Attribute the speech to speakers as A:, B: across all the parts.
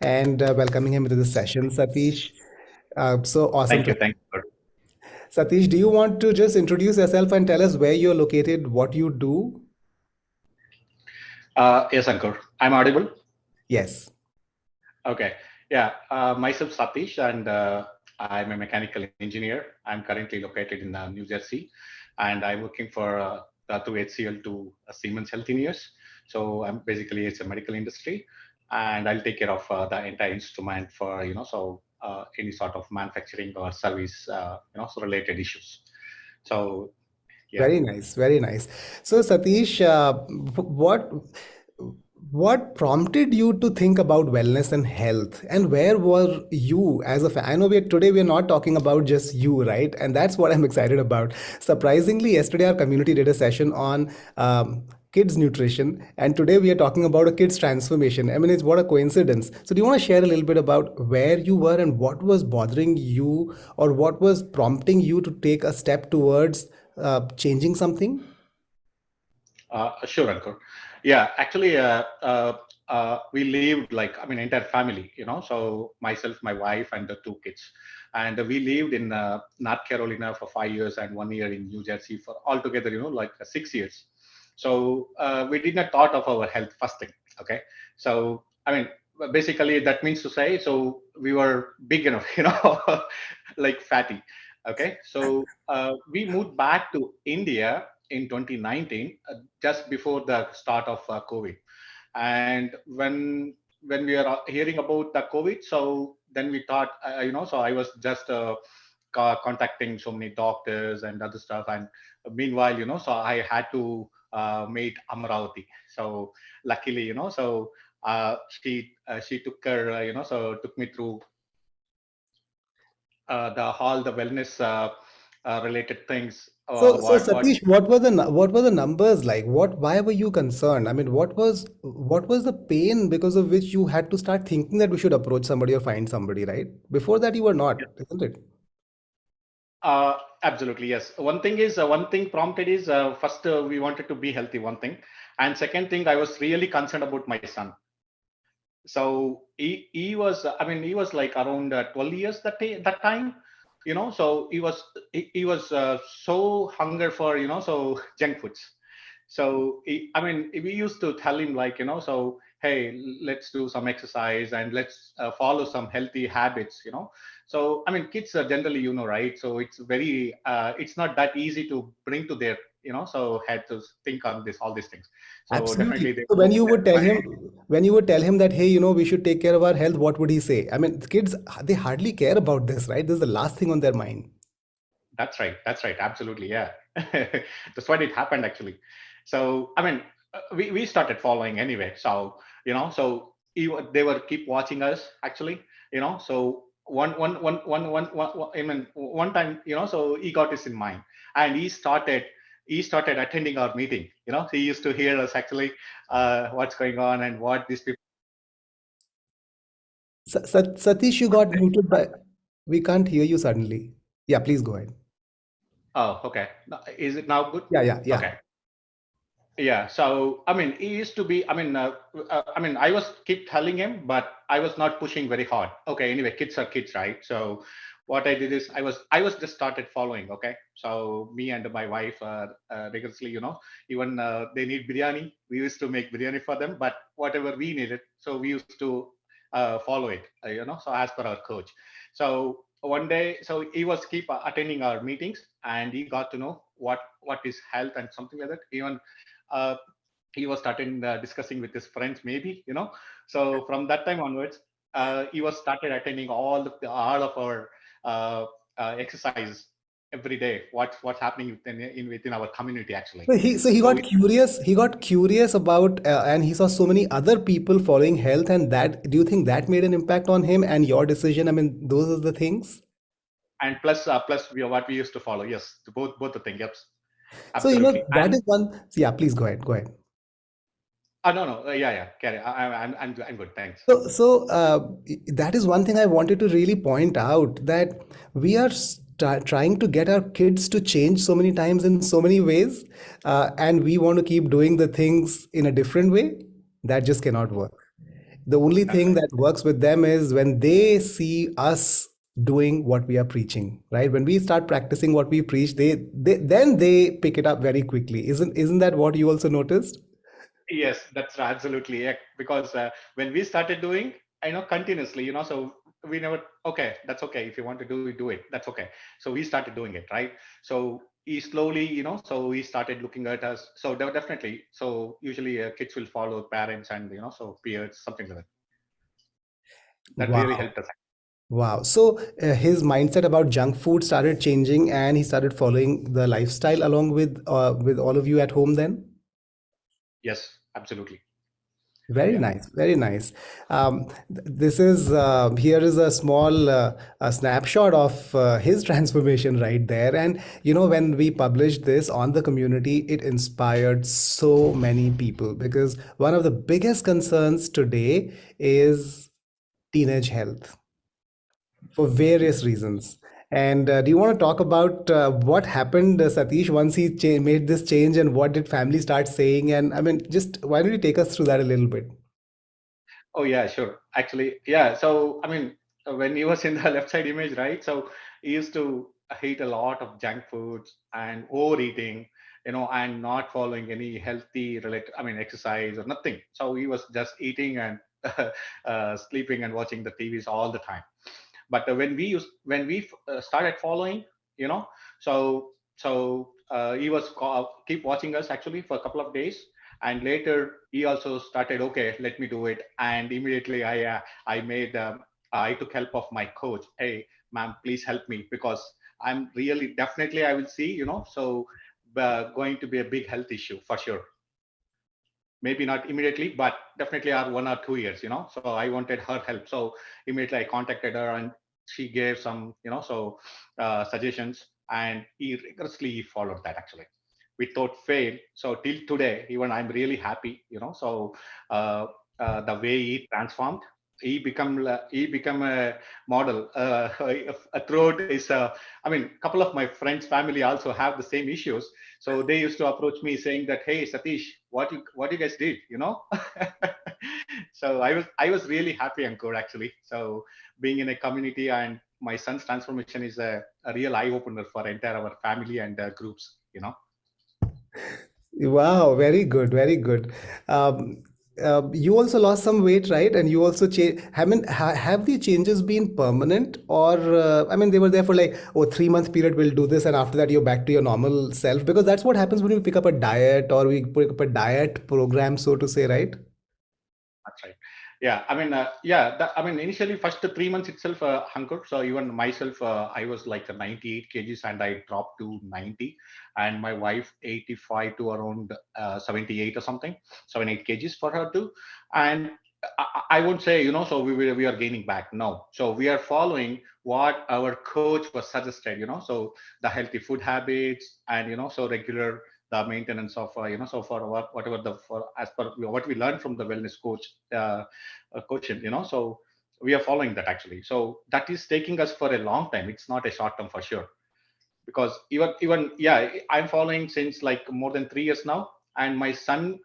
A: and welcoming him into the session. Satish, so awesome
B: Thank
A: to
B: you.
A: have
B: Thank you.
A: you. Satish, do you want to just introduce yourself and tell us where you're located, what you do?
B: Yes, Ankur. I'm audible.
A: Yes.
B: Okay. Yeah. Myself, Satish, and I'm a mechanical engineer. I'm currently located in New Jersey, and I'm working for through HCL to Siemens Healthineers. So I'm basically it's a medical industry, and I'll take care of the entire instrument for any sort of manufacturing or service so related issues. So yeah.
A: Very nice, very nice. So, Satish, what prompted you to think about wellness and health, and where were you as a fan? I know today we are not talking about just you, right? And that's what I'm excited about. Surprisingly, yesterday our community did a session on kids nutrition, and today we are talking about a kids transformation. I mean, it's what a coincidence. So, do you want to share a little bit about where you were and what was bothering you, or what was prompting you to take a step towards changing something?
B: Sure, Ankur. Yeah, actually, we lived like I mean entire family, so myself, my wife, and the two kids, and we lived in North Carolina for 5 years and 1 year in New Jersey for altogether, like 6 years. So we did not thought of our health first thing. Okay, so I mean basically that means to say so we were big enough, like fatty. Okay, so we moved back to India in 2019, just before the start of COVID. And when we are hearing about the COVID, so then we thought, so I was just contacting so many doctors and other stuff. And meanwhile, so I had to meet Amaravati. So luckily, she took her, so took me through the all the wellness related things.
A: So
B: What
A: Satish, what were the numbers like? Why were you concerned? I mean, what was the pain because of which you had to start thinking that we should approach somebody or find somebody, right? Before that, you were not, isn't it?
B: Absolutely, yes. One thing prompted is first we wanted to be healthy, one thing, and second thing I was really concerned about my son. So he was I mean he was like around 12 years that time, so he was so hunger for so junk foods. So I mean we used to tell him like so hey, let's do some exercise and let's follow some healthy habits. So I mean kids are generally right, so it's very it's not that easy to bring to their so head to think on this all these things. So
A: Absolutely.
B: definitely they
A: So
B: go with their mind.
A: when you would tell him that, hey, we should take care of our health, what would he say? I mean, kids, they hardly care about this, right? This is the last thing on their mind.
B: That's right. That's right. Absolutely. Yeah. That's what it happened actually. So, I mean, we started following anyway. So, they were keep watching us actually, so I mean, one time, so he got this in mind and he started attending our meeting. He used to hear us actually, what's going on and what these people.
A: Satish, you got muted by. We can't hear you suddenly. Yeah, please go ahead.
B: Oh, okay. Is it now good?
A: Yeah, yeah, yeah.
B: Okay. Yeah, so I mean, he used to be. I mean, I was keep telling him, but I was not pushing very hard. Okay, anyway, kids are kids, right? So what I did is I was just started following. Okay, so me and my wife rigorously, even they need biryani. We used to make biryani for them, but whatever we needed, so we used to follow it. So as per our coach. So one day, so he was keep attending our meetings, and he got to know what is health and something like that. Even uh, he was starting discussing with his friends maybe so from that time onwards he was started attending all of our uh, exercise every day what's happening within our community actually.
A: So he
B: So
A: got curious. He got curious about, and he saw so many other people following health, and that. Do you think that made an impact on him and your decision? I mean, those are the things.
B: and plus what we used to follow, yes, both the thing, yes,
A: So
B: absolutely.
A: that
B: And
A: is one. Yeah, please go ahead. Go ahead.
B: no, yeah, carry. I'm good, thanks.
A: So that is one thing I wanted to really point out, that we are trying to get our kids to change so many times in so many ways, and we want to keep doing the things in a different way. That just cannot work. The only
B: That's
A: thing
B: right.
A: that works with them is when they see us doing what we are preaching, right? When we start practicing what we preach, they then they pick it up very quickly. Isn't that what you also noticed?
B: Yes, that's absolutely yeah. Because when we started doing, I know continuously, so we never, okay, that's okay. If you want to do it, that's okay. So we started doing it, right? So he slowly, so he started looking at us. So definitely, so usually kids will follow parents and, so peers, something like that. That really
A: Wow.
B: helped us.
A: Wow. So his mindset about junk food started changing and he started following the lifestyle along with all of you at home then?
B: Yes, absolutely.
A: Very
B: Yeah.
A: nice, very nice. This is here is a small a snapshot of his transformation right there. And you know, when we published this on the community, it inspired so many people because one of the biggest concerns today is teenage health for various reasons. And do you want to talk about what happened, Satish, once he made this change, and what did family start saying? And I mean, just why don't you take us through that a little bit?
B: Oh yeah, sure. Actually, yeah. So I mean, when he was in the left side image, right? So he used to eat a lot of junk foods and overeating, and not following any healthy related, I mean, exercise or nothing. So he was just eating and sleeping and watching the TVs all the time. But when we started following, you know he was keep watching us actually for a couple of days, and later he also started, okay, let me do it. And immediately I made I took help of my coach. Hey ma'am, please help me, because I'm really definitely, I will see, going to be a big health issue for sure. Maybe not immediately, but definitely are 1 or 2 years, so I wanted her help. So immediately I contacted her, and she gave some, suggestions, and he rigorously followed that actually without fail. So till today, even I'm really happy, uh, the way he transformed. He become a model throughout his I mean, a couple of my friends family also have the same issues. So they used to approach me saying that, hey Satish, what you guys did, So I was really happy and good actually. So being in a community, and my son's transformation is a real eye opener for entire our family and groups.
A: Wow, very good, very good. Um, you also lost some weight, right? And you also change. Have the changes been permanent, or I mean, they were there for like, oh, 3 month period. We'll do this, and after that, you're back to your normal self. Because that's what happens when we pick up a diet or we pick up a diet program, so to say, right?
B: That's right. Yeah, I mean, I mean, initially, first 3 months itself, hunger. So even myself, I was like 98 kgs, and I dropped to 90, and my wife 85 to around 78 or something, 7 8 kgs for her too. And I won't say, so we are gaining back. No, so we are following what our coach was suggested. So the healthy food habits, and so regular the maintenance of so for whatever the for as per what we learned from the wellness quotient, so we are following that actually. So that is taking us for a long time. It's not a short term for sure, because even yeah, I'm following since like more than 3 years now. And my son,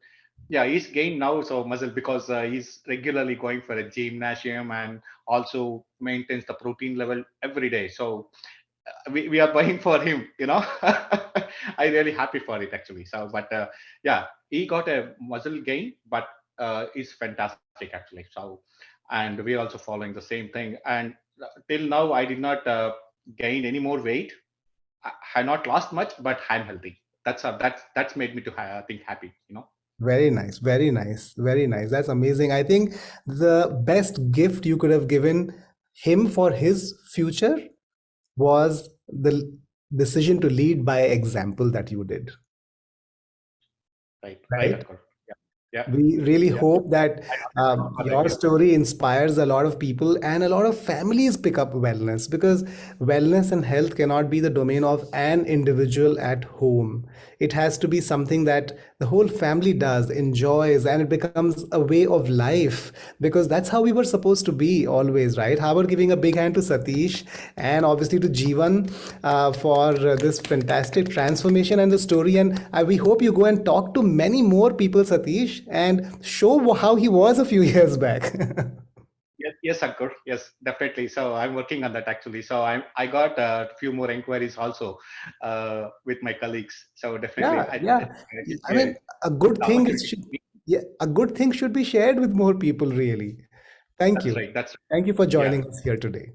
B: yeah, he's gained now so muscle, because he's regularly going for a gymnasium, and also maintains the protein level every day. So we are buying for him, I really happy for it actually. So but yeah, he got a muscle gain, but it's fantastic actually. So, and we are also following the same thing. And till now I did not gain any more weight. I not lost much, but I'm healthy. That's made me to think happy.
A: Very nice, very nice, very nice. That's amazing. I think the best gift you could have given him for his future was the decision to lead by example that you did,
B: Right,
A: right?
B: Ankur. Yeah, yeah,
A: We really
B: yeah.
A: hope that
B: I know that for the
A: your
B: gift.
A: story inspires a lot of people and a lot of families pick up wellness, because wellness and health cannot be the domain of an individual at home. It has to be something that the whole family does, enjoys, and it becomes a way of life, because that's how we were supposed to be always, right? How about giving a big hand to Satish and obviously to Jeevan for this fantastic transformation and the story. And we hope you go and talk to many more people, Satish, change and show how he was a few years back.
B: Yes, yes, Ankur. Yes, definitely. So I'm working on that actually. So I got a few more inquiries also with my colleagues. So definitely,
A: Yeah, yeah.
B: it's
A: I mean, a good
B: the
A: thing
B: opportunity.
A: is, yeah, a good thing should be shared with more people, really. Thank
B: That's
A: you.
B: right. That's
A: Thank you for
B: yeah.
A: joining us here today.